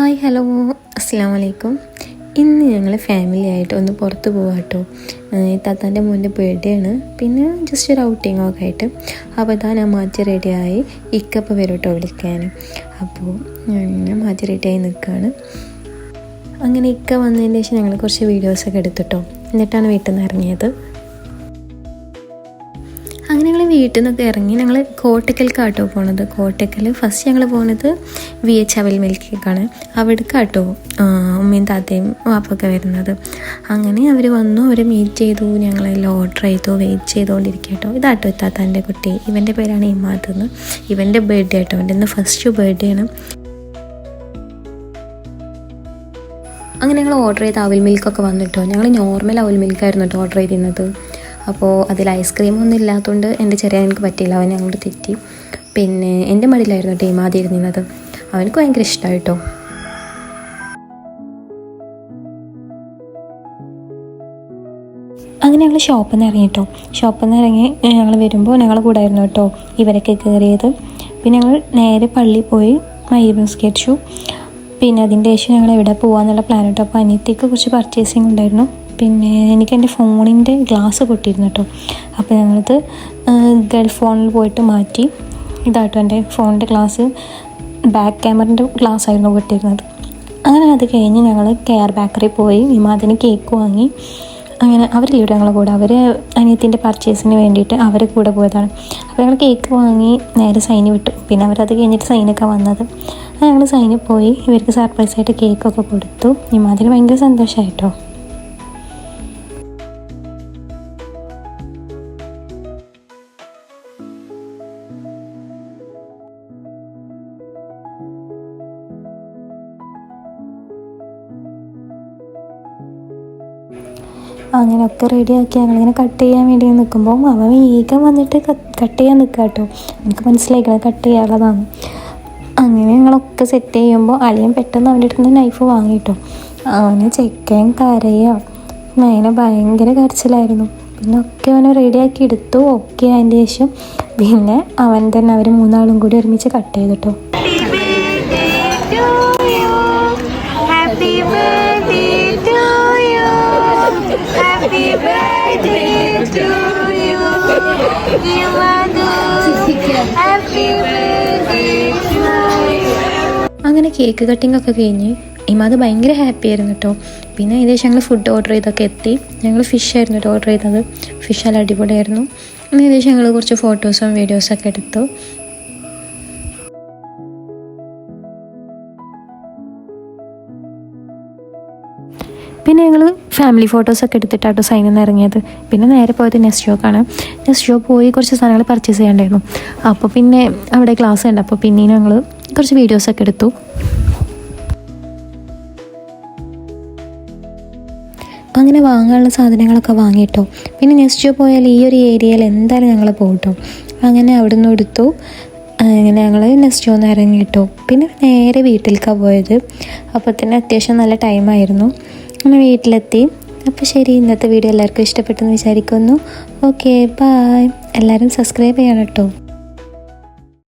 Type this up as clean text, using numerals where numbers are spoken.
Hi hello അസ്സലാമു അലൈക്കും. ഇന്ന് ഞങ്ങൾ ഫാമിലി ആയിട്ട് ഒന്ന് പുറത്ത് പോകാം കേട്ടോ. താത്താൻ്റെ മോൻ്റെ ബർത്ത്ഡേ ആണ്, പിന്നെ ജസ്റ്റ് ഒരു ഔട്ടിങ്ങൊക്കെ ആയിട്ട്. അപ്പോൾ ഇതാ ഞാൻ മാറ്റി റെഡിയായി, ഇക്കപ്പോൾ വരും കേട്ടോ വിളിക്കാൻ. അപ്പോൾ ഞാൻ മാറ്റി റെഡിയായി നിൽക്കുകയാണ്. അങ്ങനെ ഇക്ക വന്നതിന് ശേഷം ഞങ്ങൾ കുറച്ച് വീഡിയോസൊക്കെ എടുത്തിട്ടോ, എന്നിട്ടാണ് വീട്ടിൽ നിന്ന് ഇറങ്ങിയത്. അങ്ങനെ ഞങ്ങൾ വീട്ടിൽ നിന്നൊക്കെ ഇറങ്ങി ഞങ്ങൾ കോട്ടക്കൽക്കാട്ടോ പോണത്. കോട്ടക്കൽ ഫസ്റ്റ് ഞങ്ങൾ പോകുന്നത് VH അവൽ മിൽക്കിലേക്കാണ്. അവിടേക്കാട്ടോ ഉമ്മയും താത്തയും വാപ്പൊക്കെ വരുന്നത്. അങ്ങനെ അവർ വന്നു, അവർ മീറ്റ് ചെയ്തു, ഞങ്ങളെല്ലാം ഓർഡർ ചെയ്തു, വെയിറ്റ് ചെയ്തുകൊണ്ടിരിക്കുക കേട്ടോ. ഇതാട്ടോ താത്താൻ്റെ കുട്ടി, ഇവൻ്റെ പേരാണ് ഇമാദെന്ന്. ഇവൻ്റെ ബർത്ത്ഡേ ആട്ടോ, അവൻ്റെ ഇന്ന് ഫസ്റ്റ് ബർത്ത്ഡേ ആണ്. അങ്ങനെ ഞങ്ങൾ ഓർഡർ ചെയ്ത അവൽ മിൽക്കൊക്കെ വന്നിട്ടോ. ഞങ്ങൾ നോർമൽ അവൽ മിൽക്കായിരുന്നു കേട്ടോ ഓർഡർ ചെയ്തിരുന്നത്. അപ്പോൾ അതിൽ ഐസ്ക്രീമൊന്നും ഇല്ലാത്തതുകൊണ്ട് എൻ്റെ ചെറിയ എനിക്ക് പറ്റിയില്ല, അവൻ ഞങ്ങൾ തെറ്റി. പിന്നെ എൻ്റെ മടിയിലായിരുന്നു ടീം ആദ്യം ഇരുന്നത്. അവനക്ക് ഭയങ്കര ഇഷ്ടമായി കേട്ടോ. അങ്ങനെ ഞങ്ങൾ ഷോപ്പിൽ നിന്ന് ഇറങ്ങി കേട്ടോ. ഷോപ്പിൽ നിന്ന് ഇറങ്ങി ഞങ്ങൾ വരുമ്പോൾ ഞങ്ങൾ കൂടെ ആയിരുന്നു കേട്ടോ ഇവരൊക്കെ കയറിയത്. പിന്നെ ഞങ്ങൾ നേരെ പള്ളിയിൽ പോയി മഗ്‌രിബ് നിസ്കരിച്ചു. പിന്നെ അതിൻ്റെ ശേഷം ഞങ്ങൾ എവിടെ പോകാമെന്നുള്ള പ്ലാൻ കേട്ടോ. അപ്പോൾ അനിയത്തിക്ക് കുറച്ച് പർച്ചേസിങ് ഉണ്ടായിരുന്നു. പിന്നെ എനിക്ക് എൻ്റെ ഫോണിൻ്റെ ഗ്ലാസ് പൊട്ടിയിരുന്നു കേട്ടോ. അപ്പോൾ ഞങ്ങളത് ഗൾഫ് ഫോണിൽ പോയിട്ട് മാറ്റി. ഇതാട്ടോ എൻ്റെ ഫോണിൻ്റെ ഗ്ലാസ്, ബാക്ക് ക്യാമറിൻ്റെ ഗ്ലാസ് ആയിരുന്നു പൊട്ടിയിരുന്നത്. അങ്ങനെ അത് കഴിഞ്ഞ് ഞങ്ങൾ കെയർ ബേക്കറി പോയി ഇമാദിന് കേക്ക് വാങ്ങി. അങ്ങനെ അവരില്ല ഞങ്ങളെ കൂടെ, അവർ അനിയത്തിൻ്റെ പർച്ചേസിന് വേണ്ടിയിട്ട് അവരെ കൂടെ പോയതാണ്. അപ്പോൾ ഞങ്ങൾ കേക്ക് വാങ്ങി നേരെ സൈന് വിട്ടു. പിന്നെ അവരത് കഴിഞ്ഞിട്ട് സൈനൊക്കെ വന്നത്. ഞങ്ങൾ സൈനിൽ പോയി ഇവർക്ക് സർപ്രൈസായിട്ട് കേക്കൊക്കെ കൊടുത്തു. ഇമാദിന് ഭയങ്കര സന്തോഷമായിട്ടോ. അങ്ങനെയൊക്കെ റെഡിയാക്കി ഞങ്ങളിങ്ങനെ കട്ട് ചെയ്യാൻ വേണ്ടി നിൽക്കുമ്പോൾ അവൻ വേഗം വന്നിട്ട് കട്ട് ചെയ്യാൻ നിൽക്കുക കേട്ടോ. എനിക്ക് മനസ്സിലായിക്കണം കട്ട് ചെയ്യാനുള്ളതാണ്. അങ്ങനെ ഞങ്ങളൊക്കെ സെറ്റ് ചെയ്യുമ്പോൾ അളിയൻ പെട്ടെന്ന് അവൻ്റെ അടുത്ത് നിന്ന് നൈഫ് വാങ്ങിട്ടോ. അവന് ചെക്കൻ കരയുക, അതിനെ ഭയങ്കര കരച്ചിലായിരുന്നു. പിന്നെ ഒക്കെ അവനെ റെഡിയാക്കി എടുത്തു. ഓക്കെ അതിൻ്റെ ശേഷം പിന്നെ അവൻ തന്നെ അവർ മൂന്നാളും കൂടി ഒരുമിച്ച് കട്ട് ചെയ്തിട്ടോ. അങ്ങനെ കേക്ക് കട്ടിംഗ് ഒക്കെ കഴിഞ്ഞ് ഇമാദ് ഭയങ്കര ഹാപ്പി ആയിരുന്നു കേട്ടോ. പിന്നെ ഏകദേശം ഞങ്ങൾ ഫുഡ് ഓർഡർ ചെയ്തൊക്കെ എത്തി. ഞങ്ങൾ ഫിഷ് ആയിരുന്നു കേട്ടോ ഓർഡർ ചെയ്തത്. ഫിഷ് എല്ലാം അടിപൊളിയായിരുന്നു. അങ്ങനെ ഏകദേശം ഞങ്ങൾ കുറച്ച് ഫോട്ടോസും വീഡിയോസൊക്കെ എടുത്തു. പിന്നെ ഞങ്ങൾ ഫാമിലി ഫോട്ടോസൊക്കെ എടുത്തിട്ടാട്ടോ സൈനിൽ നിന്ന് ഇറങ്ങിയത്. പിന്നെ നേരെ പോയത് നെസ്റ്റോക്കാണ്. നെസ്റ്റോ പോയി കുറച്ച് സാധനങ്ങൾ പർച്ചേസ് ചെയ്യാണ്ടായിരുന്നു. അപ്പോൾ പിന്നെ അവിടെ ക്ലാസ് ഉണ്ട്. അപ്പോൾ പിന്നെയും ഞങ്ങൾ കുറച്ച് വീഡിയോസൊക്കെ എടുത്തു. അങ്ങനെ വാങ്ങാനുള്ള സാധനങ്ങളൊക്കെ വാങ്ങിയിട്ടോ. പിന്നെ നെസ്റ്റോ പോയാൽ ഈ ഒരു ഏരിയയിൽ എന്തായാലും ഞങ്ങൾ പോകട്ടോ. അങ്ങനെ അവിടെ നിന്ന് എടുത്തു. അങ്ങനെ ഞങ്ങൾ നെസ്റ്റോന്ന് ഇറങ്ങിയിട്ടോ. പിന്നെ നേരെ വീട്ടിലേക്കാണ് പോയത്. അപ്പോൾ തന്നെ അത്യാവശ്യം നല്ല ടൈമായിരുന്നു. അങ്ങനെ വീട്ടിലെത്തി. അപ്പോൾ ശരി, ഇന്നത്തെ വീഡിയോ എല്ലാവർക്കും ഇഷ്ടപ്പെട്ടെന്ന് വിചാരിക്കുന്നു. Okay, by. എല്ലാവരും സബ്സ്ക്രൈബ് ചെയ്യണം കേട്ടോ.